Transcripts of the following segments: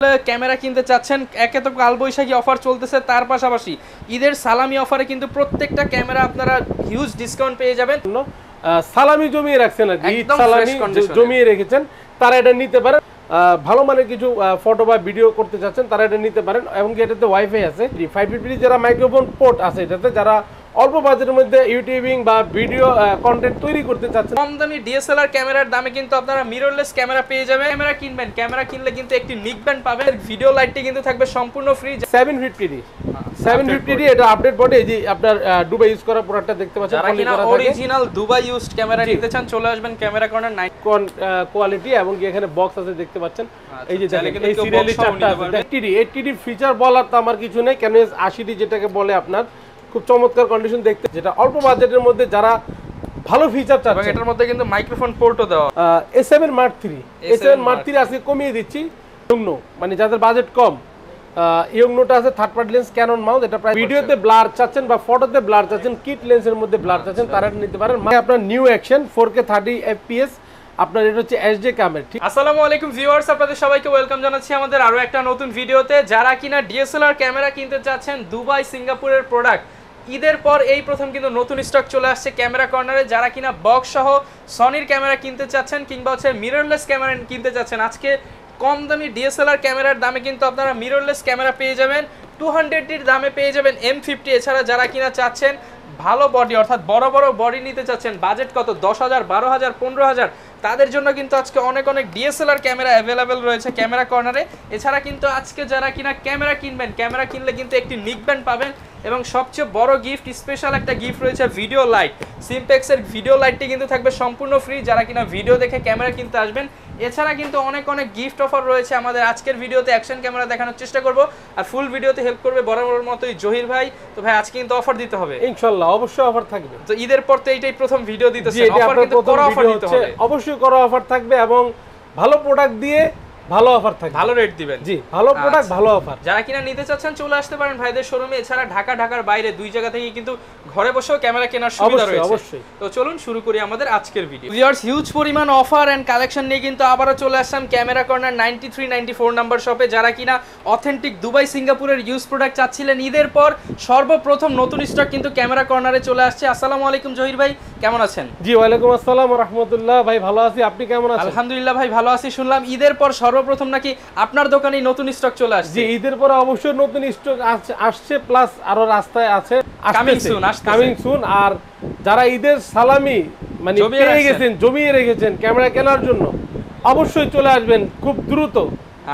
Camera কিনতে চাচ্ছেন, একে তো কালবৈশাখী অফার চলতেছে, তার পাশাপাশি ঈদের সালামি অফারে কিন্তু প্রত্যেকটা ক্যামেরা আপনারা হিউজ ডিসকাউন্ট পেয়ে যাবেন। সালামি জমিয়ে রাখছেন আর কি, ঈদ সালামি জমিয়ে রেখেছেন, তারা এটা নিতে পারেন। ভালো মানের কিছু ফটো বা ভিডিও করতে চাচ্ছেন তারা এটা নিতে পারেন। এবং এটাতে ওয়াইফাই আছে, 550 যারা মাইক্রোফোন পোর্ট আছে এটাতে, যারা অল্প বাজেটের মধ্যে ইউটিউবিং বা ভিডিও কন্টেন্ট তৈরি করতে চাচ্ছেন। কম দামি ডিএসএলআর ক্যামেরার দামে কিন্তু আপনারা মিররলেস ক্যামেরা পেয়ে যাবেন। ক্যামেরা কিনবেন, ক্যামেরা কিনলে কিন্তু একটি নিক ব্যান্ড পাবেন, ভিডিও লাইটটি কিন্তু থাকবে সম্পূর্ণ ফ্রি। 750 এটা আপডেট বডি, এই যে আপনার দুবাই ইউজ করা প্রোডাক্টটা দেখতে পাচ্ছেন, যারা কিনা অরিজিনাল দুবাই ইউজড ক্যামেরা নিতে চান চলে আসবেন ক্যামেরা কর্নার। কোয়ালিটি এবং এখানে বক্স আছে দেখতে পাচ্ছেন। এই যে দেখেন এই সিরিয়ালি চারটা আছে। 80 ফিচার বলার তো আমার কিছু নেই, কেন 80 যেটাকে বলে আপনার খুব চমৎকার কন্ডিশন দেখতে, যেটা অল্প বাজেটের মধ্যে যারা ভালো ফিচার চাচ্ছেন। এবং এটার মধ্যে কিন্তু মাইক্রোফোন পোর্টও দেওয়া। A7 Mark III আজকে কমিয়ে দিচ্ছি, মানে যাদের বাজেট কম, ইয়ংনোটা আছে third party lens Canon mount. এটা প্রায় ভিডিওতে ব্লার চাচ্ছেন বা ফটোতে ব্লার চাচ্ছেন, কিট লেন্সের মধ্যে ব্লার চাচ্ছেন, তারা নিতে পারেন। মানে আপনার নিউ অ্যাকশন 4K 30 fps, আপনার এটা হচ্ছে HD ক্যামেরা। ঠিক, আসসালামু আলাইকুম ভিউয়ার্স, আপনাদের সবাইকে ওয়েলকাম জানাচ্ছি আমাদের আরো একটা নতুন ভিডিওতে। যারা কিনা ডিএসএলআর ক্যামেরা কিনতে চাচ্ছেন, দুবাই সিঙ্গাপুরের প্রোডাক্ট, ঈদের পর এই প্রথম কিন্তু নতুন স্টক চলে আসছে ক্যামেরা কর্নারে। যারা কিনা বক্স সহ সনির ক্যামেরা কিনতে চাচ্ছেন কিংবা হচ্ছে মিররলেস ক্যামেরা কিনতে চাচ্ছেন, আজকে কম দামি ডিএসএলআর ক্যামেরার দামে কিন্তু আপনারা মিররলেস ক্যামেরা পেয়ে যাবেন। 200 দামে পেয়ে যাবেন M50। এছাড়া যারা কিনা চাচ্ছেন ভালো বডি, অর্থাৎ বড় বড় বডি নিতে চাচ্ছেন, বাজেট কত 10,000, 12,000, 15,000, তাদের জন্য কিন্তু আজকে অনেক ডিএসএলআর ক্যামেরা অ্যাভেলেবেল রয়েছে ক্যামেরা কর্নারে। এছাড়া কিন্তু আজকে যারা কিনা ক্যামেরা কিনবেন, ক্যামেরা কিনলে কিন্তু একটি নিক ব্যান্ড পাবেন এবং সবচেয়ে বড় গিফট, স্পেশাল একটা গিফট রয়েছে ভিডিও লাইট। সিমপেক্সের ভিডিও লাইটটি কিন্তু থাকবে সম্পূর্ণ ফ্রি যারা কিনা ভিডিও দেখে ক্যামেরা কিনতে আসবেন। এছাড়া কিন্তু অনেক গিফট অফার রয়েছে। আমাদের আজকের ভিডিওতে অ্যাকশন ক্যামেরা দেখানোর চেষ্টা করব, আর ফুল ভিডিওতে হেল্প করবে বরাবর মতোই জহির ভাই। তো ভাই আজকে কিন্তু অফার দিতে হবে ইনশাআল্লাহ, অবশ্যই অফার থাকবে। তো ঈদের পর তো এইটাই প্রথম ভিডিও দিতেছেন, অফার কিন্তু করা অফার দিতে হবে, অবশ্যই করা অফার থাকবে এবং ভালো প্রোডাক্ট দিয়ে ভালো অফার থাকবে, ভালো রেট দিবেন। জি, ভালো প্রোডাক্ট ভালো অফার। যারা কিনা নিতে চাচ্ছেন চলে আসতে পারেন ভাইদের শোরুমে। এছাড়া ঢাকার বাইরে দুই জায়গা থেকে কিন্তু ঘরে বসেও ক্যামেরা কেনার সুবিধা রয়েছে। অবশ্যই। তো চলুন শুরু করি আমাদের আজকের ভিডিও। ভিউয়ার্স, হিউজ পরিমাণ অফার এন্ড কালেকশন নিয়ে কিন্তু আবারও চলে আসলাম ক্যামেরা কর্নার 93-94 নাম্বার শপে। যারা কিনা অথেন্টিক দুবাই সিঙ্গাপুরের ইউজ প্রোডাক্ট চাচ্ছিলেন, ঈদের পর সর্বপ্রথম নতুন স্টক কিন্তু ক্যামেরা কর্নারে চলে আসছে। আসসালামু আলাইকুম জহির ভাই, কেমন আছেন? জি, ওয়ালাইকুম আসসালাম ওয়া রাহমাতুল্লাহ। ভাই ভালো আছি, আপনি কেমন আছেন? আলহামদুলিল্লাহ ভাই ভালো আছি। শুনলাম ঈদের পর সর্বপ্রথম নাকি আপনার দোকানে নতুন স্টক চলে আসছে। জি, ঈদের পরে অবশ্যই নতুন স্টক আসছে, প্লাস আরো রাস্তায় আছে, কামিং সুন। আর যারা ঈদের সালামি মানে পেয়ে গেছেন, জমিয়ে রেখেছেন ক্যামেরা কেনার জন্য, অবশ্যই চলে আসবেন খুব দ্রুত,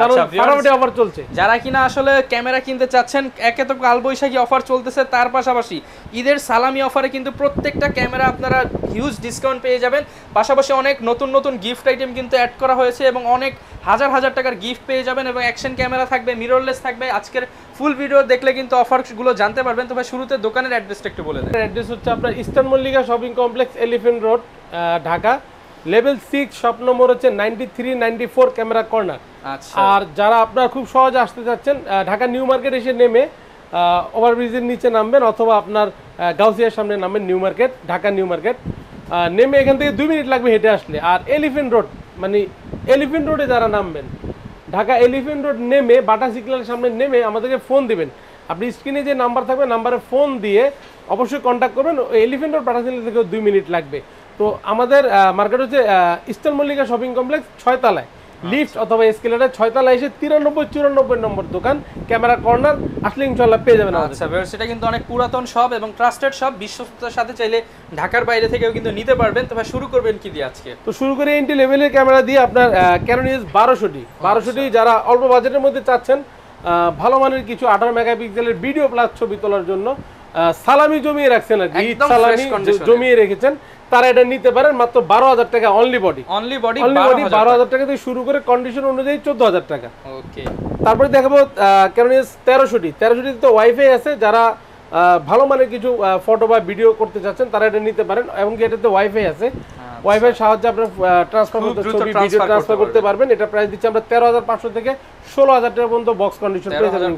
কারণ ফাটাফাটি অফার চলছে। যারা কিনা আসলে ক্যামেরা কিনতে চাচ্ছেন, একে তো কালবৈশাখী অফার চলতেছে, তার পাশাপাশি ঈদের সালামি অফারে কিন্তু প্রত্যেকটা ক্যামেরা আপনারা হিউজ ডিসকাউন্ট পেয়ে যাবেন। পাশাপাশি অনেক নতুন গিফট আইটেম কিন্তু অ্যাড করা হয়েছে এবং অনেক হাজার টাকার গিফট পেয়ে যাবেন এবং অ্যাকশন ক্যামেরা থাকবে, মিররলেস থাকবে। আজকের ফুল ভিডিও দেখলে কিন্তু অফারগুলো জানতে পারবেন। তো ভাই শুরুতে দোকানের অ্যাড্রেসটা একটু বলে দেন। অ্যাড্রেস হচ্ছে আপনার eastern Mallika shopping complex, elephant road, Dhaka. Level 6, shop number হচ্ছে 93-94 ক্যামেরা কর্নার। আচ্ছা, আর যারা আপনারা খুব সহজে আসতে চাচ্ছেন, ঢাকা নিউ মার্কেট এসে নেমে ওভারব্রিজের নিচে নামবেন, অথবা আপনার গাউসিয়ার সামনে নামবেন, new market, Dhaka new market নেমে এখান থেকে 2 মিনিট লাগবে হেঁটে আসলে। আর এলিফ্যান্ট রোড, মানে এলিফ্যান্ট রোডে যারা নামবেন, ঢাকা এলিফ্যান্ট রোড নেমে বাটা সিগন্যালের সামনে নেমে আমাদেরকে ফোন দিবেন। আপনি স্ক্রিনে যে নাম্বার থাকবে, নাম্বারে ফোন দিয়ে অবশ্যই কন্ট্যাক্ট করবেন। এলিফ্যান্ট রোড বাটা সিগন্যাল থেকে 2 মিনিট লাগবে। তো আমাদের মার্কেট হচ্ছে ইস্টার্ন মল্লিকা শপিং কমপ্লেক্স, 6 তলায়, লিফট অথবা এসকেলেটর 6 তলায় এসে 93-94 নম্বর দোকান ক্যামেরা কর্নার, আসলে ইনশাআল্লাহ পেয়ে যাবেন। আচ্ছা, সেটা কিন্তু অনেক পুরাতন শপ এবং ট্রাস্টেড শপ, বিশ্বস্ততার সাথে চাইলে ঢাকার বাইরে থেকেও কিন্তু নিতে পারবেন। তো ভাই শুরু করবেন কি দিয়ে আজকে? তো শুরু করে এন্ট্রি লেভেলের ক্যামেরা দিয়ে আপনার ক্যানন EOS 1200 যারা অল্প বাজেটের মধ্যে চাচ্ছেন ভালো মানের কিছু 18 মেগাপিক্সেলের ভিডিও প্লাস ছবি তোলার জন্য, সালামি জমিয়ে রাখছেন আর কি, ঈদ সালামি জমিয়ে রেখেছেন, তারা এটা নিতে পারেন মাত্র 12,000 টাকা অনলি বডি 12,000 টাকা থেকে শুরু করে কন্ডিশন অনুযায়ী 14,000 টাকা। ওকে, তারপরে দেখাবো ক্যানন EOS 1300 তো ওয়াইফাই আছে, যারা ভালো মানের কিছু ফটো বা ভিডিও করতে চাচ্ছেন তারা এটা নিতে পারেন। এবং এটাতে ওয়াইফাই আছে, ওয়াইফাই সাহায্যে আপনারা ছবি ভিডিও ট্রান্সফার করতে পারবেন। এটা প্রাইস দিচ্ছি আমরা 13,500 থেকে 16,000 টাকা পর্যন্ত বক্স কন্ডিশন পেয়ে যাবেন।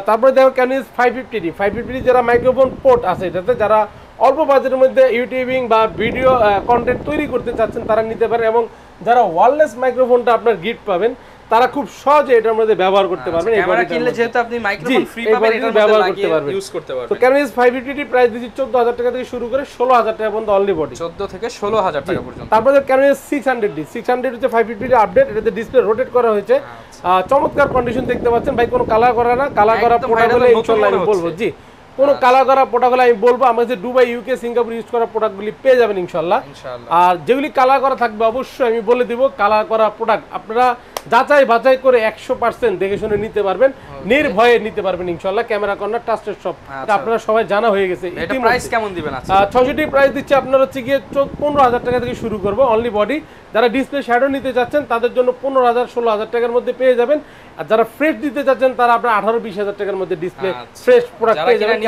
তারপরে দেখো ক্যানন EOS 550 যারা মাইক্রোফোন পোর্ট আছে এটাতে, যারা অল্প বাজেটের মধ্যে ইউটিউবিং বা ভিডিও কন্টেন্ট তৈরি করতে চাচ্ছেন তারা নিতে পারেন। এবং যারা ওয়্যারলেস মাইক্রোফোনটা আপনার গিফট পাবেন, তারা খুব সহজে এটার মধ্যে ব্যবহার করতে পারবেন। ক্যামেরা কিনলে যেহেতু আপনি মাইক্রোফোন ফ্রি পাবেন, এটার ব্যবহার মধ্যে করতে পারবেন, ইউজ করতে পারবেন। তো Canon EOS 550 প্রাইস দিচ্ছি 14000 টাকা থেকে শুরু করে 16000 টাকা পর্যন্ত অনলি বডি, 14 থেকে 16000 টাকা পর্যন্ত। তারপরে Canon EOS 600D 600 হচ্ছে 550 আপডেট, এটাতে ডিসপ্লে রোটেট করা হয়েছে, চমৎকার কন্ডিশন দেখতে পাচ্ছেন ভাই, কোনো কালার করা না, কালার করা প্রোডাক্ট হলে ইনশাআল্লাহ আমি বলবো জি, কোনো কালার করা প্রোডাক্টগুলো আমি বলবো আমাদের দুবাই, ইউকে, সিঙ্গাপুর ইউজ করা প্রোডাক্টগুলি পেয়ে যাবেন ইনশাআল্লাহ। আর যেগুলি কালার করা থাকবে অবশ্যই আমি বলে দিব, কালার করা প্রোডাক্ট আপনারা যাচাই বাছাই করে 100% দেখে শুনে নিতে পারবেন, নির্ভয়ে নিতে পারবেন ইনশাআল্লাহ। ক্যামেরা কর্নার ট্রাস্টেড শপ, এটা আপনারা সবাই জানা হয়ে গেছে। এটা প্রাইস কেমন দিবেন? 600 প্রাইস দিচ্ছে আপনার হচ্ছে গিয়ে 15000 টাকা থেকে শুরু করব অনলি বডি। যারা ডিসপ্লে শ্যাডো নিতে যাচ্ছেন তাদের জন্য 15000 16000 টাকার মধ্যে পেয়ে যাবেন, আর যারা ফ্রেশ দিতে যাচ্ছেন তারা আপনারা 18-20000 টাকার মধ্যে ডিসপ্লে ফ্রেশ প্রোডাক্ট পেয়ে যাবেন।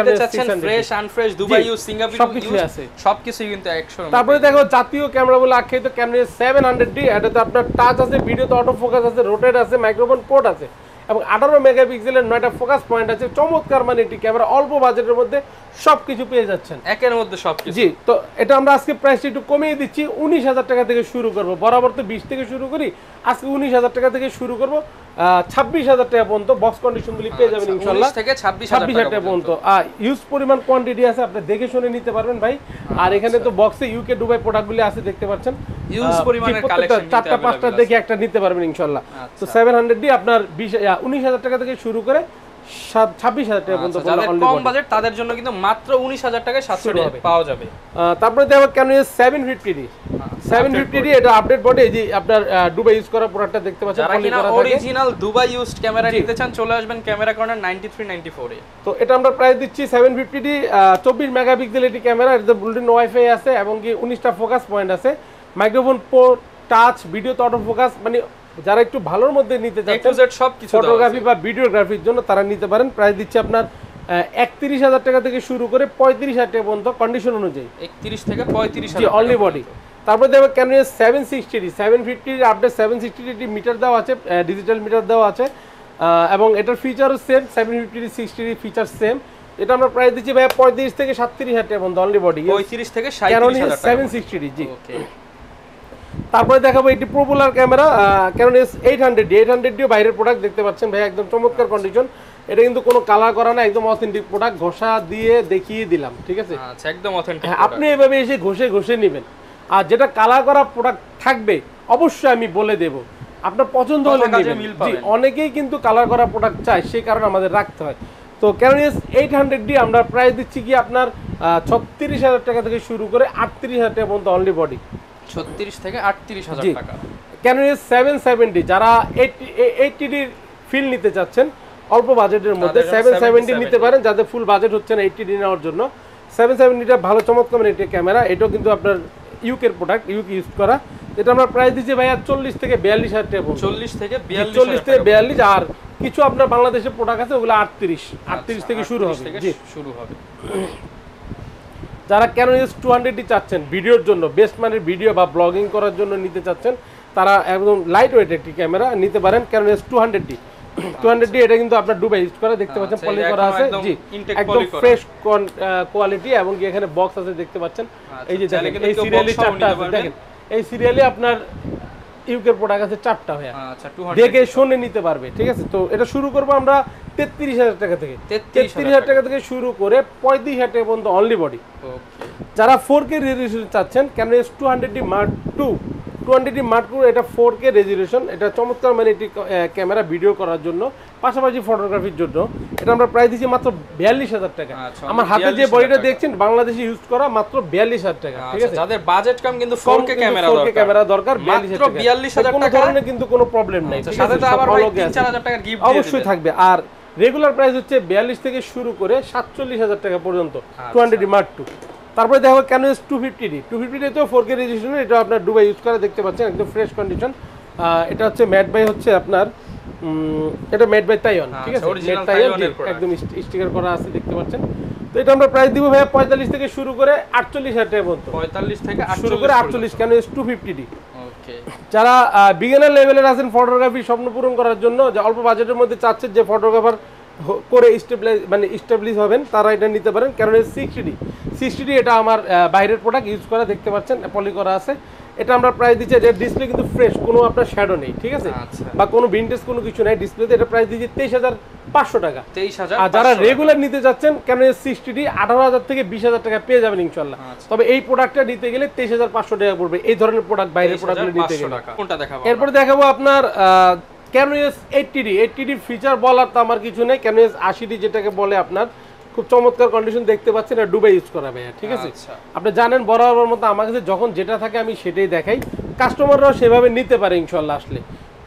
ফ্রেশ আনফ্রেশ দুবাই ইউজ, সিঙ্গাপুর সবকিছু আছে, সবকিছুই কিন্তু 100। তারপরে দেখো জাতীয় ক্যামেরা বলে আখ্যায়িত Canon EOS 700D, এটাতে আপনার টাচ আছে, ভিডিওতে অটো ফোকাস আছে, রোটেট আছে, মাইক্রোফোন পোর্ট আছে এবং 18 মেগাপিক্সেলের 9টা ফোকাস পয়েন্ট আছে। চমৎকার মানে একটি ক্যামেরা, অল্প বাজেটের মধ্যে সবকিছু পেয়ে যাচ্ছেন, একের মধ্যে সবকিছু। জি, তো এটা আমরা আজকে প্রাইসটা একটু কমিয়ে দিচ্ছি, 19000 টাকা থেকে শুরু করব। বরাবর তো 20 থেকে শুরু করি, আজকে 19000 টাকা থেকে শুরু করব, 26000 টাকা পর্যন্ত বক্স কন্ডিশনগুলি পেয়ে যাবেন ইনশাআল্লাহ, 19 থেকে 26000 টাকা পর্যন্ত। ইউজ পরিমাণ কোয়ান্টিটি আছে, আপনি দেখে শুনে নিতে পারবেন ভাই। আর এখানে তো বক্সে ইউকে দুবাই প্রোডাক্টগুলি আছে, দেখতে পাচ্ছেন ইউজ পরিমাণের কালেকশন 4টা 5টা দেখে একটা নিতে পারবেন ইনশাআল্লাহ। তো 700D আপনার 19000 টাকা থেকে শুরু করে 26000 টাকা পর্যন্ত, যাদের কম বাজেট তাদের জন্য কিন্তু মাত্র 19000 টাকায় 700 টাকা পাওয়া যাবে। তারপরে দেখো Canon EOS 750D 750D, এটা আপডেট বডি, এই যে আপনার দুবাই ইউজ করা প্রোডাক্টটা দেখতে পাচ্ছেন, পলি করা থাকে। অরিজিনাল দুবাই ইউজড ক্যামেরা নিতে চান চলে আসবেন ক্যামেরা কর্নার 9394 এ। তো এটা আমরা প্রাইস দিচ্ছি 750D, 24 মেগাপিক্সেল এটি ক্যামেরা, এটাতে বুলটিন ওয়াইফাই আছে এবং কি 19টা ফোকাস পয়েন্ট আছে, মাইক্রোফোন পোর্ট, টাচ, ভিডিওতে অটো ফোকাস, মানে যারা একটু ভালোর মধ্যে নিতে চাচ্ছেন সবকিছু ফটোগ্রাফি বা ভিডিওগ্রাফির জন্য তারা নিতে পারেন। প্রাইস দিচ্ছে আপনার 31000 টাকা থেকে শুরু করে 35000 টাকা পর্যন্ত কন্ডিশন অনুযায়ী, 31 থেকে 35000 অনলি বডি। তারপরে দেখো Canon EOS 760D 750 update 760D metre দেওয়া আছে, ডিজিটাল মিটার দেওয়া আছে এবং এটার ফিচারও same, 750D 60D feature same. এটা আমরা প্রাইস দিচ্ছি ভাই 35 থেকে 37000 টাকা পর্যন্ত অনলি বডি, 35 থেকে 37000 টাকা 760D জি। ওকে, তারপরে দেখাবো এটি popular camera Canon EOS 800D বাইরের প্রোডাক্ট দেখতে পাচ্ছেন ভাই, একদম চমৎকার কন্ডিশন। এটা কিন্তু কোনো কালার করা না, একদম অথেন্টিক প্রোডাক্ট, ঘষা দিয়ে দেখিয়ে দিলাম, ঠিক আছে? আচ্ছা, একদম অথেন্টিক। আপনি এভাবে এসে ঘষে ঘষে নেবেন, আর যেটা কালার করা প্রোডাক্ট থাকবে অবশ্যই আমি বলে দেব, আপনার পছন্দ হলে নেবেন। জি, অনেকেই কিন্তু কালার করা প্রোডাক্ট চায়, সেই কারণে আমাদের রাখতে হয়। তো Canon EOS 800D আমরা প্রাইস দিচ্ছি কি আপনার 36000 টাকা থেকে শুরু করে 38000 টাকা পর্যন্ত অনলি বডি, 36 থেকে 38000 টাকা। Canon EOS 770 যারা 80D ফিল নিতে চাচ্ছেন অল্প বাজেটের মধ্যে 770 নিতে পারেন, যাদের ফুল বাজেট হচ্ছে না 80D নেওয়ার জন্য। 770টা ভালো চমৎকার মানে একটা ক্যামেরা, এটাও কিন্তু আপনার ইউকের প্রোডাক্ট, ইউকে ইউজ করা। এটা আমরা প্রাইস দিচ্ছি ভাইয়া 40 থেকে 42000 টাকা পর্যন্ত, 40 থেকে 42। আর কিছু আপনার বাংলাদেশের প্রোডাক্ট আছে ওগুলো 38 থেকে শুরু হবে, জি শুরু হবে। যারা Canon EOS 200D চাচ্ছেন ভিডিওর জন্য, বেস্ট মানের ভিডিও বা ব্লগিং করার জন্য নিতে চাচ্ছেন, তারা একদম লাইট ওয়েট একটি ক্যামেরা নিতে পারেন Canon EOS 200D। এটা কিন্তু আপনার দুবাই ইউজ করা, দেখতে পাচ্ছেন পলি করা আছে, জি একদম ফ্রেশ কোয়ালিটি এবং কি এখানে বক্স আছে দেখতে পাচ্ছেন। এই যে দেখেন এই সিরিয়ালি 4টা আছে, দেখেন এই সিরিয়ালি আপনার ইউকের প্রোডাক্ট আছে 4টা ভাইয়া, আচ্ছা দেখে শুনে নিতে পারবে, ঠিক আছে? তো এটা শুরু করব আমরা 33000 টাকা থেকে, 33000 টাকা থেকে শুরু করে 35000 টাকা পর্যন্ত অনলি বডি। যারা 4K রেজোলিউশন চাচ্ছেন Canon EOS 200D Mark II 200D Mark II, এটা 4K রেজোলিউশন, এটা চমৎকার মানে একটি ক্যামেরা ভিডিও করার জন্য, পাশাপাশি ফটোগ্রাফির জন্য। এটা আমরা প্রাইস দিচ্ছি মাত্র 42000 টাকা। আমার হাতে যে বডিটা দেখছেন বাংলাদেশে ইউজ করা, মাত্র 42000 টাকা, ঠিক আছে? যাদের বাজেট কম কিন্তু 4K ক্যামেরা দরকার, 42000 টাকা, কোনো ধরনের কিন্তু কোনো প্রবলেম নাই। সাথে তো আবার 3-4000 টাকার গিফট অবশ্যই থাকবে। আর রেগুলার প্রাইস হচ্ছে 42 থেকে শুরু করে 47000 টাকা পর্যন্ত 200D Mark II। তারপরে দেখো Canon EOS 250D তেও 4K রেজোলিউশন, এটা আপনার দুবাই ইউজ করা, দেখতে পাচ্ছেন একদম ফ্রেশ কন্ডিশন। এটা হচ্ছে মেড বাই হচ্ছে আপনার এটা মেড বাই তাইওয়ান, ঠিক আছে? মেড তাইওয়ান, একদম স্টিকার করা আছে দেখতে পাচ্ছেন। তো এটা আমরা প্রাইস দিব ভাইয়া 45 থেকে শুরু করে 48000 টাকা পর্যন্ত, 45 থেকে শুরু করে 48 Canon EOS 250D। ওকে, যারা বিগিনার লেভেলের আছেন ফটোগ্রাফি স্বপ্ন পূরণ করার জন্য, যে অল্প বাজেটের মধ্যে চাচ্ছেন যে ফটোগ্রাফার করে স্টেবলিশ হবেন, তারা এটা নিতে পারেন Canon EOS 60D। এটা আমার বাইরের প্রোডাক্ট ইউজ করা, দেখতে পাচ্ছেন পলি করা আছে। এটা আমরা প্রাইস দিচ্ছি, এর ডিসপ্লে কিন্তু ফ্রেশ, কোনো আপনার শ্যাডো নেই, ঠিক আছে, বা কোনো ভিনটেজ কোনো কিছু নাই ডিসপ্লেতে। এটা প্রাইস দিচ্ছি 23,500 টাকা। 23,500। আর যারা রেগুলার নিতে যাচ্ছেন ক্যানোন 60D 18,000 থেকে 20,000 টাকা পেয়ে যাবেন ইনশাআল্লাহ। তবে এই প্রোডাক্টটা নিতে গেলে 23,500 টাকা পড়বে এই ধরনের প্রোডাক্ট, বাইরের প্রোডাক্টগুলো নিতে গেলে। কোনটা দেখাবো? এরপর দেখাবো আপনার ক্যানোন 80D ফিচার বলার তো আমার কিছু নেই। ক্যানোন 80D যেটাকে বলে আপনার খুব চমৎকার কন্ডিশন দেখতে পাচ্ছেন, এটা ডুবে ইউজ করা ভাইয়া, ঠিক আছে। আপনি জানেন বরাবর মতো আমার কাছে যখন যেটা থাকে আমি সেটাই দেখাই, কাস্টমাররাও সেভাবে নিতে পারে ইনশাআল্লাহ আসলে।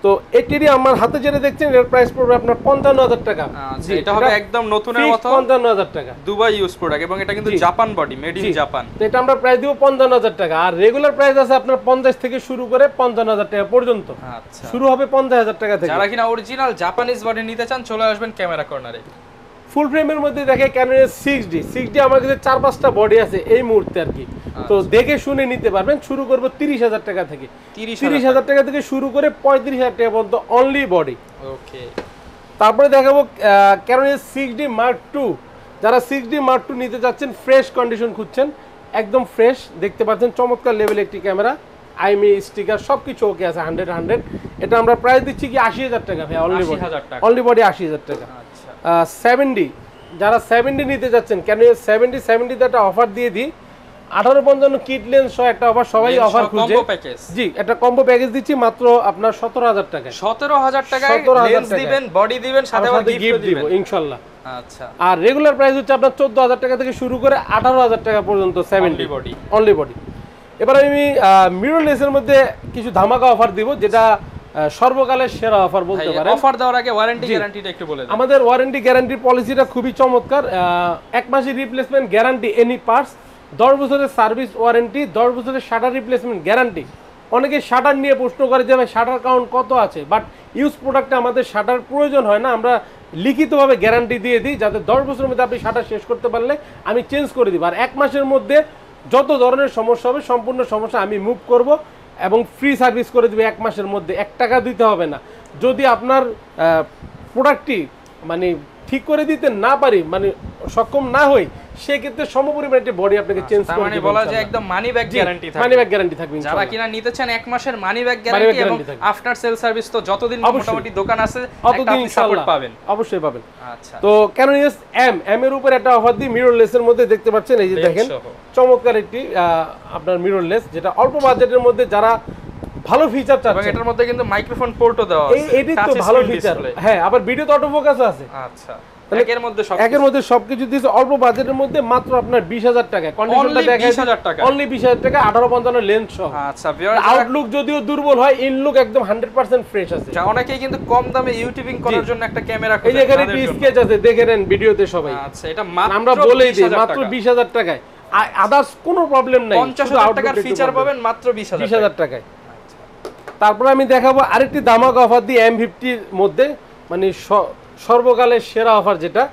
তো 80D আমার হাতে যেটা দেখছেন এর প্রাইস পড়বে আপনার 55,000 টাকা। জি, এটা হবে একদম নতুনের মতো 55,000 টাকা, দুবাই ইউজ প্রোডাক্ট, এবং এটা কিন্তু Japan body, made in Japan. তো এটা আমরা প্রাইস দিব 55,000 টাকা। আর রেগুলার প্রাইস আছে আপনার 50 থেকে শুরু করে 55,000 টাকা পর্যন্ত। আচ্ছা, শুরু হবে 50,000 টাকা থেকে। যারা কিনা অরিজিনাল জাপানিজ বডি নিতে চান চলে আসবেন ক্যামেরা কর্নারে। ফুল ফ্রেমের মধ্যে দেখে ক্যানোন 60D আমার কাছে 4-5টা বডি আছে এই মুহূর্তে আর কি। তো দেখে শুনে নিতে পারবেন। শুরু করব 30,000 টাকা থেকে। 30,000 টাকা থেকে শুরু করে 35,000 টাকা পর্যন্ত অনলি বডি। ওকে, তারপরে দেখাবো ক্যানোন 6D Mark II। যারা 6D Mark II নিতে যাচ্ছেন, ফ্রেশ কন্ডিশন খুঁজছেন, একদম ফ্রেশ দেখতে পাচ্ছেন, চমৎকার লেভেল একটি ক্যামেরা, আইএমই স্টিকার সবকিছু ওকে আছে 100। এটা আমরা প্রাইস দিচ্ছি কি 80,000 টাকা ভাই, অনলি বডি 80,000 টাকা। 70 যারা 70 নিতে যাচ্ছেন, ক্যানোন 70 একটা অফার দিয়ে দিই, 1855 কিট লেন্স সহ একটা অফার, সবাই অফার খুঁজে। জি, একটা কম্বো প্যাকেজ দিচ্ছি মাত্র আপনার 17,000 টাকা। 17,000 টাকায় লেন্স দিবেন, বডি দিবেন, সাথে আবার গিফট দিব ইনশাআল্লাহ। আচ্ছা, আর রেগুলার প্রাইস হচ্ছে আপনার 14,000 টাকা থেকে শুরু করে 18,000 টাকা পর্যন্ত 70 বডি, অনলি বডি। এবার আমি মিররলেসের মধ্যে কিছু ধামাকা অফার দিব, যেটা সর্বকালের সেরা অফার বলতে পারেন। অফার দেওয়ার আগে ওয়ারেন্টি গ্যারান্টিটা একটু বলে দেন। আমাদের ওয়ারেন্টি গ্যারান্টির পলিসিটা খুবই চমৎকার। 1 মাসের রিপ্লেসমেন্ট গ্যারান্টি এনি পার্টস, 10 বছরের সার্ভিস ওয়ারেন্টি, 10 বছরের শাটার রিপ্লেসমেন্ট গ্যারান্টি। অনেকে শাটার নিয়ে প্রশ্ন করে যে ভাই শাটার কাউন্ট কত আছে, বাট ইউজ প্রোডাক্টে আমাদের শাটার প্রয়োজন হয় না, আমরা লিখিতভাবে গ্যারান্টি দিয়ে দিই, যাতে 10 বছরের মধ্যে আপনি শাটার শেষ করতে পারলে আমি চেঞ্জ করে দিব। আর 1 মাসের মধ্যে যত ধরনের সমস্যা হবে সম্পূর্ণ সমস্যা আমি মুভ করব এবং ফ্রি সার্ভিস করে দিব 1 মাসের মধ্যে, 1 টাকা দিতে হবে না। যদি আপনার প্রোডাক্টটি মানে ঠিক করে দিতে না পারি, মানে সক্ষম না হই, সেক্ষেত্রে সমপরিমাণ একটা বডি আপনাকে চেঞ্জ করে মানে বলা যায় একদম মানি ব্যাক গ্যারান্টি থাকবে। মানি ব্যাক গ্যারান্টি থাকবে। যারা কিনা নিতে চান 1 মাসের মানি ব্যাক গ্যারান্টি এবং আফটার সেল সার্ভিস, তো যতদিন মোটামুটি দোকান আছে ততদিন সাপোর্ট পাবেন, অবশ্যই পাবেন। আচ্ছা, তো ক্যানোন এম এর উপর একটা অফার দিই মিররলেসের মধ্যে, দেখতে পাচ্ছেন এই যে দেখেন চমৎকার একটি আপনার মিররলেস, যেটা অল্প বাজেটের মধ্যে যারা ভালো ফিচার চাচ্ছেন, এবং এটার মধ্যে কিন্তু মাইক্রোফোন পোর্টও দেওয়া আছে, এটি তো ভালো ফিচার। হ্যাঁ, আবার ভিডিওতে অটো ফোকাস আছে। আচ্ছা, একের মধ্যে সবকিছু দিয়েছে অল্প বাজেটের মধ্যে মাত্র আপনার 20,000 টাকা। কন্ডিশনটা দেখেন, 20,000 টাকা, অনলি 20,000 টাকা, 1855 লেন্স সহ। আচ্ছা, আউটলুক যদিও দুর্বল হয়, ইনলুক একদম 100% ফ্রেশ আছে। অনেকেই কিন্তু কম দামে ইউটিউবিং করার জন্য একটা ক্যামেরা খোঁজে, এই যে এখানে একটি স্কেচ আছে, দেখে নেন ভিডিওতে সবাই। আচ্ছা, এটা মাত্র আমরা বলেই দিই মাত্র 20,000 টাকায়, আদার্স কোনো প্রবলেম নাই। 50,000 টাকার ফিচার পাবেন মাত্র 20,000 টাকায়। তারপরে আমি দেখাবো আরেকটি ধামাকা অফার দিই M50 এর মধ্যে, মানে সর্বকালের সেরা অফার, যেটা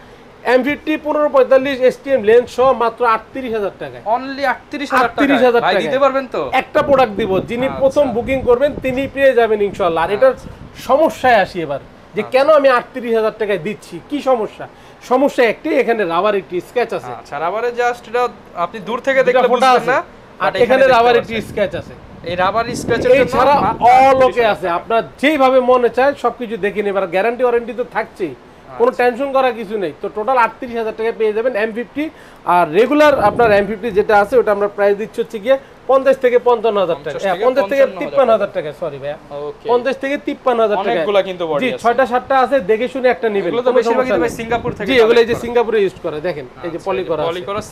M50 1545 STM লেন্স সহ মাত্র 38,000 টাকায়। অনলি 38,000 টাকা দিতে পারবেন তো? একটা প্রোডাক্ট দিব, যিনি প্রথম বুকিং করবেন তিনি পেয়ে যাবেন ইনশাআল্লাহ। আর এটার সমস্যায় আসি এবার, যে কেন আমি 38,000 টাকায় দিচ্ছি, কি সমস্যা? সমস্যা একটাই, এখানে রাবার একটি স্কেচ আছে। আচ্ছা, রাবারে জাস্ট এটা আপনি দূর থেকে দেখলে বুঝবেন না, আর এখানে রাবার একটি স্কেচ আছে। এই রাবার স্ক্র্যাচের জন্য ছাড়া অল ওকে আছে, আপনার যেভাবে মনে চায় সবকিছু দেখে নেবার গ্যারান্টি ওয়ারেন্টি তো থাকছেই, কোনো টেনশন করার কিছু নেই। তো টোটাল 38,000 টাকা পেয়ে যাবেন M50। আর রেগুলার আপনার M50 যেটা আছে ওটা আমরা প্রাইস দিচ্ছি হচ্ছে গিয়ে 50 থেকে 55,000 টাকা, 50 থেকে 53,000 টাকা, সরি ভাইয়া, 50 থেকে 53,000 টাকা। অনেকগুলা কিন্তু বডি আছে, 6টা 7টা আছে, দেখে শুনে একটা নেবেন। এগুলো তো বেশিরভাগই তুমি সিঙ্গাপুর থেকে, জি, এগুলো এই যে সিঙ্গাপুরে ইউজ করে, দেখেন এই যে পলি করা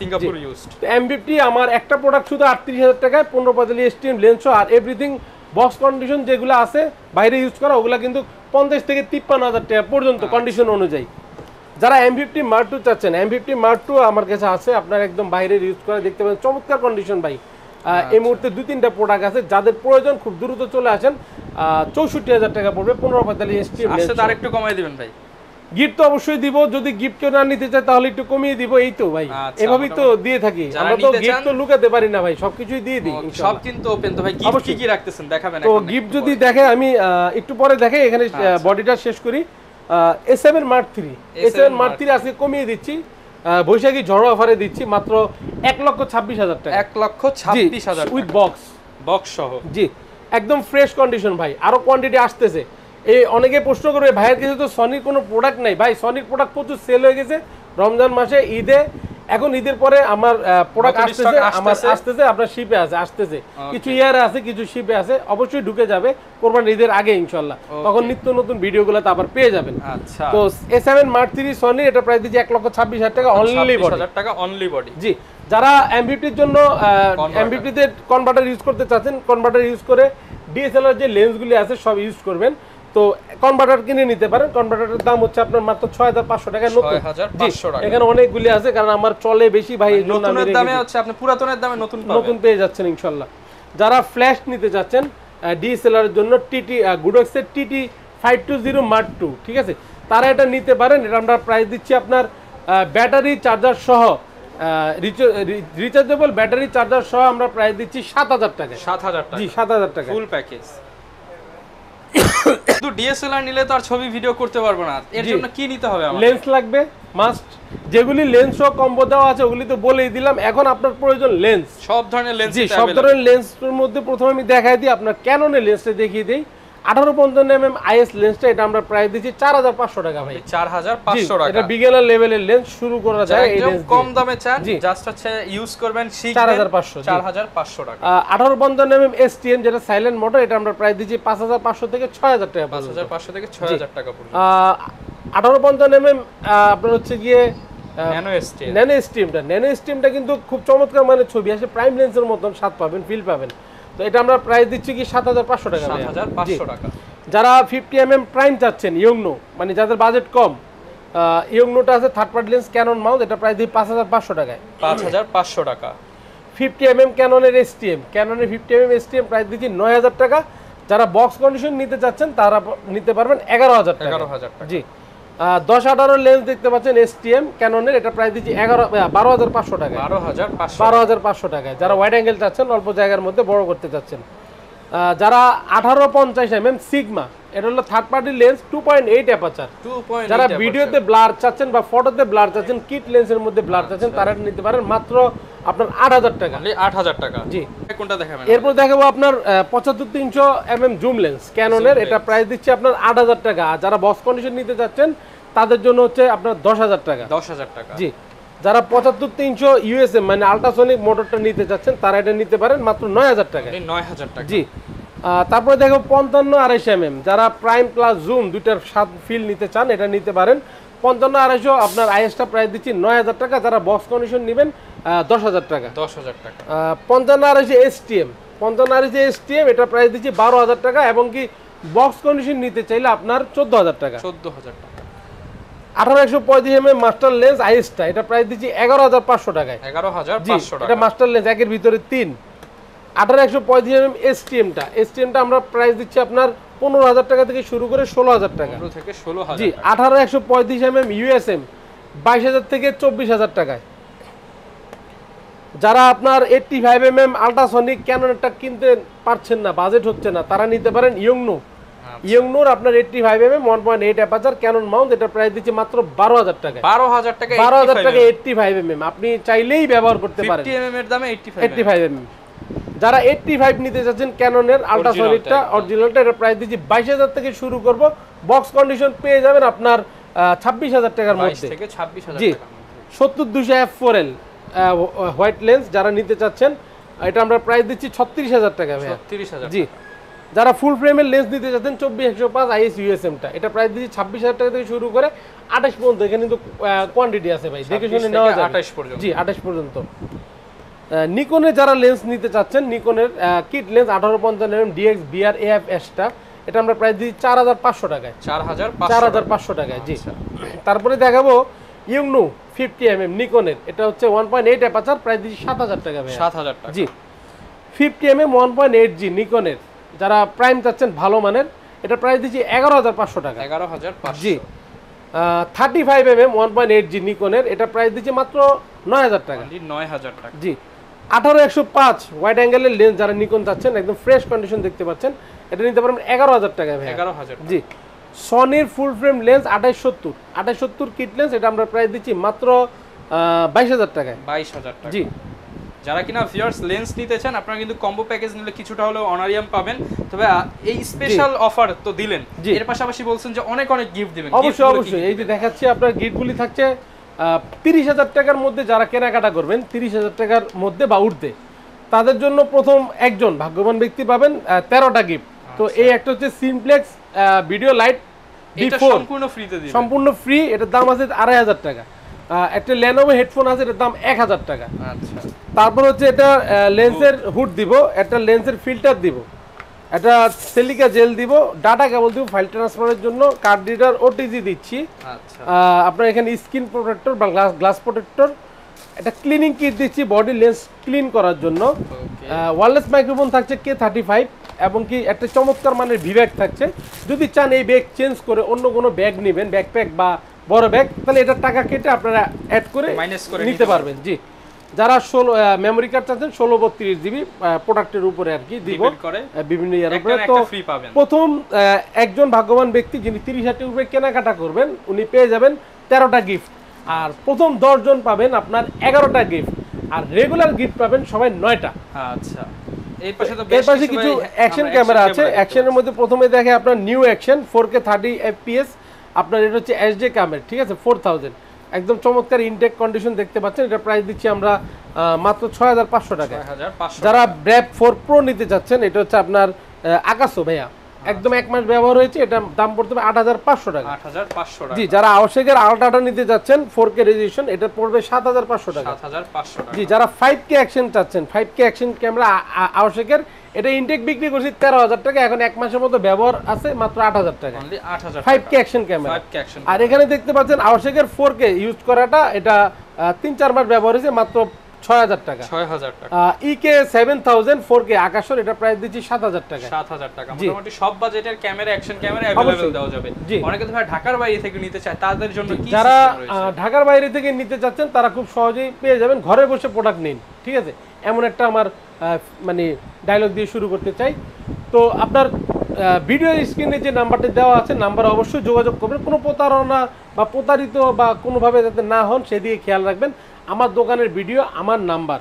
সিঙ্গাপুর ইউজড। M50 আমার একটা প্রোডাক্ট শুধু 38,000 টাকায়, 1545 STM লেন্স আর এভরিথিং বক্স কন্ডিশন যেগুলো আছে বাইরে ইউজ করা, ওগুলা কিন্তু 50 থেকে 53,000 টাকা পর্যন্ত কন্ডিশন অনুযায়ী। যারা M50 Mark II চাচ্ছেন, M50 Mark II আমার কাছে আছে, আপনার একদম বাইরে ইউজ করে দেখতে পাবেন, চমৎকার কন্ডিশন ভাই। এই মুহূর্তে 2-3টা প্রোডাক্ট আছে, যাদের প্রয়োজন খুব দ্রুত চলে আসেন। 64,000 টাকা পড়বে 1545 STM লেন্স। আচ্ছা, তার একটু কমাই দিবেন ভাই। গিফট তো অবশ্যই দিব, যদি গিফট কেউ না নিতে চায় তাহলে একটু কমিয়ে দিব, এই তো ভাই, এভাবেই তো দিয়ে থাকি আমরা, তো গিফট তো লুকাতে পারি না ভাই, সবকিছুই দিয়ে দিই সব কিন্তু ওপেন। তো ভাই গিফট কি রাখতেছেন দেখাবেন? তো গিফট যদি দেখে আমি একটু পরে দেখাই, এখানে বডিটা শেষ করি। A7 Mark III আজকে কমিয়ে দিচ্ছি, বৈশাখী ঝড় অফারে দিচ্ছি মাত্র 1,26,000 টাকা। 1,26,000 উইথ বক্স, বক্স সহ। জি, একদম ফ্রেশ কন্ডিশন ভাই, আরো কোয়ান্টিটি আসতেছে। এই অনেকে প্রশ্ন করবে ভাইয়ের কাছে তো সনির কোনো প্রোডাক্ট নাই। ভাই সনির প্রোডাক্ট প্রচুর সেল হয়ে গেছে রমজান মাসে, ঈদে। এখন ঈদের পরে আমার প্রোডাক্ট আসতেছে আপনার শিপে আছে, আসতেছে কিছু ইয়ারে আছে, কিছু শিপে আছে, অবশ্যই ঢুকে যাবে কোরবানির ঈদের আগে ইনশাআল্লাহ। তখন নিত্য নতুন ভিডিওগুলো তো আবার পেয়ে যাবেন। আচ্ছা, তো A7 Mark III সনি, এটা প্রাইস দিচ্ছি 1,26,000 টাকা অনলি বডি। 26,000 টাকা অনলি বডি। জি, যারা M50 এর জন্য M50 তে কনভার্টার ইউজ করতে চাচ্ছেন, কনভার্টার ইউজ করে ডিএসএলআর যে লেন্সগুলি আছে সব ইউজ করবেন, তো কনভার্টার কিনে নিতে পারেন। কনভার্টারের দাম হচ্ছে আপনার মাত্র 6,500 টাকা নতুন। 6,500 টাকা। এখানে অনেকগুলি আছে, কারণ আমার চলে বেশি ভাই, এই জন্য নতুনের দামে হচ্ছে আপনি পুরাতনের দামে নতুন পেয়ে যাচ্ছেন ইনশাআল্লাহ। যারা ফ্ল্যাশ নিতে যাচ্ছেন ডিএসএলআর এর জন্য টিটি গুডক্সের TT 520 Mark II, ঠিক আছে, তারা এটা নিতে পারেন। এটা আমরা প্রাইস দিচ্ছি আপনার ব্যাটারি চার্জার সহ, রিচার্জেবল ব্যাটারি চার্জার সহ আমরা প্রাইস দিচ্ছি 7,000 টাকা। 7,000 টাকা? জি, 7,000 টাকা ফুল প্যাকেজ। কিন্তু ডিএসএলআর নিলে তো আর ছবি ভিডিও করতে পারবো না, এর জন্য কি নিতে হবে আমাদের? লেন্স লাগবে মাস্ট। যেগুলি লেন্স সহ কম্বো দেওয়া আছে ওগুলি তো বলেই দিলাম। এখন আপনার প্রয়োজন লেন্স, সব ধরনের লেন্স। জি, সব ধরনের লেন্সের মধ্যে প্রথমে আমি দেখাই দিই আপনার ক্যাননের লেন্সটা দেখিয়ে দিই। 1855 IS লেন্সটা, এটা আমরা প্রাইস দিচ্ছি 4,500 টাকা ভাই। 4,500 টাকা। এটা বিগিনার লেভেলের লেন্স, শুরু করা যায় এই লেন্স কম দামে চান, জাস্ট হচ্ছে ইউজ করবেন, শিখবেন। 4,500 টাকা। 1855 STM যেটা সাইলেন্ট মোটর, এটা আমরা প্রাইস দিচ্ছি 5,500 থেকে 6,000 টাকা। 5,500 থেকে 6,000 টাকা পর্যন্ত। 1855 আপনার হচ্ছে গিয়ে ন্যানো স্টিমটা কিন্তু খুব চমৎকার মানে ছবি আসে, প্রাইম লেন্সের মতন স্বাদ পাবেন, ফিল পাবেন। তো এটা আমরা প্রাইস দিচ্ছি কি 7,500 টাকা। 7,500 টাকা। যারা 50mm প্রাইম চাচ্ছেন, ইয়ংনো মানে যাদের বাজেট কম, ইয়ংনোটা আছে third party lens Canon mount, এটা প্রাইস দিই 5,500 টাকায়। 5,500 টাকা। 50mm ক্যাননের ক্যাননের 50mm STM প্রাইস দিচ্ছি 9,000 টাকা। যারা বক্স কন্ডিশন নিতে চাচ্ছেন তারা নিতে পারবেন 11,000 টাকা। 11,000 টাকা। জি, 10-18 লেন্স দেখতে পাচ্ছেন STM ক্যাননের, এটা প্রাইস দিচ্ছি 12,500 টাকা। 12,500 টাকায়। যারা ওয়াইড অ্যাঙ্গেল চাচ্ছেন, অল্প জায়গার মধ্যে বড় করতে চাচ্ছেন। যারা 1850mm সিগমা, এটা হলো থার্ড পার্টি লেন্স 2.8 অ্যাপারচার। যারা ভিডিওতে ব্লার চাচ্ছেন বা ফটোতে ব্লার চাচ্ছেন, কিট লেন্সের মধ্যে ব্লার চাচ্ছেন, তারা নিতে পারেন মাত্র আপনার 8,000 টাকা। 8,000 টাকা। জি, কোনটা দেখাবেন? এরপর দেখাবো আপনার 75-300mm জুম লেন্স ক্যাননের, এটা প্রাইস দিচ্ছি আপনার 8,000 টাকা। আর যারা বক্স কন্ডিশন নিতে চাচ্ছেন তাদের জন্য হচ্ছে আপনার 10,000 টাকা। 10,000 টাকা। জি, যারা 75-300 USM মানে আল্ট্রাসনিক মোটরটা নিতে চাচ্ছেন তারা এটা নিতে পারেন মাত্র 9,000 টাকা। 9,000 টাকা। জি, তারপরে দেখো 55-250mm, যারা প্রাইম প্লাস জুম দুইটার স্বাদ ফিল নিতে চান, এটা নিতে পারেন 55-250। আপনার আইএসটা প্রাইস দিচ্ছি 9,000 টাকা। যারা বক্স কন্ডিশন নেবেন 10,000 টাকা। 10,000 টাকা। 55-250 STM, এটা প্রাইস দিচ্ছি 12,000 টাকা। এবং কি বক্স কন্ডিশন নিতে চাইলে আপনার 14,000 টাকা। 14,000 টাকা। 18-150mm মাস্টার লেন্স আইএসটা, এটা প্রাইস দিচ্ছি 11,500 টাকায়। 11,500 টাকা। এটা মাস্টার লেন্স, একের ভিতরে 3। 18-150mm STMটা আমরা প্রাইস দিচ্ছি আপনার 15,000 টাকা থেকে শুরু করে 16,000 টাকা। 15 থেকে 16,000। জি, 18-150mm USM 22,000 থেকে 24,000 টাকায়। যারা আপনার 85mm আল্ট্রাসনিক ক্যাননটা কিনতে পারছেন না, বাজেট হচ্ছে না, তারা নিতে পারেন ইয়ংনোর আপনার 85mm 1.8 অ্যাপারচার ক্যানন মাউন্ট, এটা প্রাইস দিচ্ছি মাত্র 12,000 টাকা। 12,000 টাকা। 12,000 টাকা 85mm আপনি চাইলেই ব্যবহার করতে পারেন। 50mm এর দামে 85mm। যারা 85 নিতে যাচ্ছেন ক্যাননের আল্ট্রাসনিকটা অরিজিনালটা, এটা প্রাইস দিচ্ছি 22,000 থেকে শুরু করব। বক্স কন্ডিশন পেয়ে যাবেন আপনার 26,000 টাকার মধ্যে। 22 থেকে 26,000 জি, টাকা। 70-200 f4L হোয়াইট লেন্স যারা নিতে চাচ্ছেন, এটা আমরা প্রাইস দিচ্ছি 36,000 টাকা ভাই। 36,000। জি, যারা ফুল ফ্রেমের লেন্স নিতে চাচ্ছেন 24-105 IS USMটা, এটা প্রাইস দিচ্ছি 26,000 টাকা থেকে শুরু করে 28 পর্যন্ত। এখানে কিন্তু কোয়ান্টিটি আছে ভাই, দেখে শুনে নেওয়া যাবে। 28 পর্যন্ত। জি, 28 পর্যন্ত। নিকনের যারা লেন্স নিতে চাচ্ছেন, নিকনের kit lens 1855mm DX BR AF-টা, এটা আমরা প্রাইস দিচ্ছি 4,500 টাকায়। 4,500 টাকায়। জি, তারপরে দেখাবো ইয়ংনো 50mm নিকনের, এটা হচ্ছে 1.8 অ্যাপারচার, প্রাইস দিচ্ছি 7,000 টাকা ভাই। 7,000 টাকা। জি, 50mm 1.8G নিকনের, যারা প্রাইম চাচ্ছেন ভালো মানের, এটা প্রাইস দিচ্ছি 11,500 টাকা। 11,500। জি, 35mm 1.8G নিকনের, এটা প্রাইস দিচ্ছি মাত্র 9,000 টাকা। 9,000 টাকা। জি, 18-105 ওয়াইড অ্যাঙ্গেলের লেন্স যারা নিকন চাচ্ছেন, একদম ফ্রেশ কন্ডিশন দেখতে পাচ্ছেন, এটা নিতে পারবেন 11,000 টাকা ভাই। 11,000। জি, সনির full frame lens 2870 kit lens, এটা আমরা প্রাইস দিচ্ছি মাত্র 22,000 টাকায়। 22,000 টাকা। জি, যারা কিনা ভিউয়ার্স লেন্স নিতে চান আপনারা কিন্তু কম্বো প্যাকেজ নিলে কিছুটা হলেও অনারিয়াম পাবেন। তবে এই স্পেশাল অফার তো দিলেন, এর পাশাপাশি বলছেন যে অনেক অনেক গিফট দিবেন। অবশ্যই এই যে দেখাচ্ছি আপনার গিফটগুলি থাকছে 30,000 টাকার মধ্যে যারা কেনাকাটা করবেন 30,000 টাকার মধ্যে বা ঊর্ধ্বে তাদের জন্য প্রথম একজন ভাগ্যবান ব্যক্তি পাবেন 13টা গিফট। তো এই একটা হচ্ছে সিমপ্লেক্স ভিডিও লাইট B4 সম্পূর্ণ ফ্রি, এটার দাম আছে 2,500 টাকা। একটা লেনোভো হেডফোন আছে, এটার দাম 1,000 টাকা। আচ্ছা, তারপর হচ্ছে এটা লেন্সের হুড দিব, একটা লেন্সের ফিল্টার দিব, একটা সিলিকা জেল দিব, ডাটা কেবল দিব ফাইল ট্রান্সফারের জন্য, কার্ড রিডার ওটিজি দিচ্ছি। আচ্ছা, আপনার এখানে স্ক্রিন প্রোটেক্টর বা গ্লাস প্রোটেক্টর, একটা ক্লিনিং কিট দিচ্ছি বডি লেন্স ক্লিন করার জন্য। ওয়্যারলেস মাইক্রোফোন থাকছে K35 এবং কি একটা চমৎকার মানের ভিব্যাগ থাকছে। যদি চান এই ব্যাগ চেঞ্জ করে অন্য কোনো ব্যাগ নেবেন, ব্যাকপ্যাক বা বড় ব্যাগ, তাহলে এটার টাকা কেটে আপনারা অ্যাড করে নিতে পারবেন। জি, যারা 16 মেমোরি কার্ড চাচ্ছেন 1632 জিবি প্রোডাক্টের উপরে আর কি দিব বিভিন্ন ইয়ার উপরে। তো প্রথম একজন ভাগ্যবান ব্যক্তি যিনি 30,000 টাকার উপরে কেনাকাটা করবেন উনি পেয়ে যাবেন 13টা গিফট, আর প্রথম 10 জন পাবেন আপনার 11টা গিফট, আর রেগুলার গিফট পাবেন সবাই 9টা। আচ্ছা, এর পাশে কিছু অ্যাকশন ক্যামেরা আছে। অ্যাকশনের মধ্যে প্রথমে দেখে আপনার নিউ অ্যাকশন 4K 30 fps, আপনার এটা হচ্ছে HD ক্যামেরা, ঠিক আছে, 4000 একদম চমৎকার ইনটেক কন্ডিশন দেখতে পাচ্ছেন। এটা প্রাইস দিচ্ছি আমরা মাত্র 6,500 টাকা। যারা ব্র্যাপ 4 প্রো নিতে চাচ্ছেন, এটা হচ্ছে আপনার আকাশো ভাইয়া, একদম 1 মাস ব্যবহার হয়েছে, এটা দাম পড়তে হবে 8,500 টাকা। 8,500 টাকা। জি, যারা আওশেকের আলট্রাটা নিতে যাচ্ছেন 4K রেজোলিউশন, এটা পড়বে 7,500 টাকা। 7,500 টাকা। জি, যারা 5K অ্যাকশন চাচ্ছেন, 5K অ্যাকশন ক্যামেরা আওশেকের, এটা ইনটেক বিক্রি করছি 13,000 টাকা, এখন 1 মাসের মতো ব্যবহার আছে, মাত্র 8,000 টাকা। 5K action camera. আর এখানে দেখতে পাচ্ছেন আওশেকের 4K ইউজ করাটা, এটা 3-4 মাস ব্যবহার হয়েছে, মাত্র 6,000 টাকা। 6,000 টাকা। EK 7000 4K আকাশের, এটা প্রাইস দিচ্ছি 7,000 টাকা। 7,000 টাকা। মোটামুটি সব বাজেটের ক্যামেরা, অ্যাকশন ক্যামেরা अवेलेबल দেওয়া যাবে। অনেকে তো ভাই ঢাকার বাইরে থেকে নিতে চায়, তাদের জন্য কি যারা ঢাকার বাইরে থেকে নিতে চাচ্ছেন তারা খুব সহজেই পেয়ে যাবেন, ঘরে বসে প্রোডাক্ট নিন, ঠিক আছে, এমন একটা আমার মানে ডায়লগ দিয়ে শুরু করতে চাই। তো আপনার ভিডিও স্ক্রিনে যে নাম্বারটি দেওয়া আছে, নাম্বার অবশ্যই যোগাযোগ করবেন। কোনো প্রতারণা বা প্রতারিত বা কোনোভাবে যাতে না হন সেদিকে খেয়াল রাখবেন। আমার দোকানের ভিডিও, আমার নাম্বার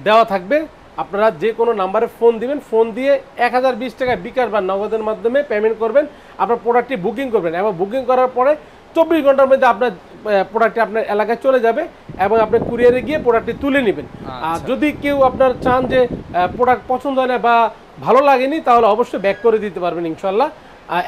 দেওয়া থাকবে, আপনারা যে কোনো নাম্বারে ফোন দিবেন, ফোন দিয়ে 1020 টাকা বিকাশ বা নগদের মাধ্যমে পেমেন্ট করবেন, আপনার প্রোডাক্টটি বুকিং করবেন, এবং বুকিং করার পরে 24 ঘন্টার মধ্যে আপনার প্রোডাক্টটি আপনার এলাকায় চলে যাবে এবং আপনি কুরিয়ারে গিয়ে প্রোডাক্টটি তুলে নেবেন। আর যদি কেউ আপনার চান যে প্রোডাক্ট পছন্দ হয় না বা ভালো লাগেনি, তাহলে অবশ্যই ব্যাক করে দিতে পারবেন ইনশাল্লাহ।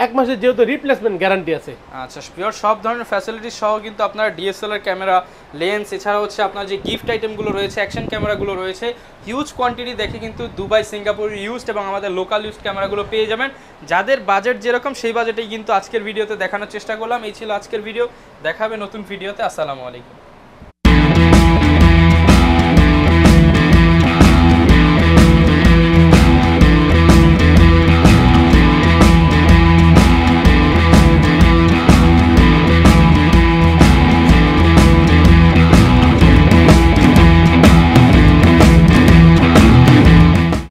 1 মাসের যেহেতু রিপ্লেসমেন্ট গ্যারান্টি আছে। আচ্ছা, পিওর সব ধরনের ফ্যাসিলিটি সহ কিন্তু আপনার ডিএসএলআর ক্যামেরা, লেন্স, এছাড়া হচ্ছে আপনার যে গিফট আইটেমগুলো রয়েছে, অ্যাকশন ক্যামেরাগুলো রয়েছে, হিউজ কোয়ান্টিটি দেখে কিন্তু দুবাই, সিঙ্গাপুর ইউজড এবং আমাদের লোকাল ইউজড ক্যামেরাগুলো পেয়ে যাবেন। যাদের বাজেট যেরকম সেই বাজেটেই কিন্তু আজকের ভিডিওতে দেখানোর চেষ্টা করলাম। এই ছিল আজকের ভিডিও, দেখা হবে নতুন ভিডিওতে। আসসালামু আলাইকুম।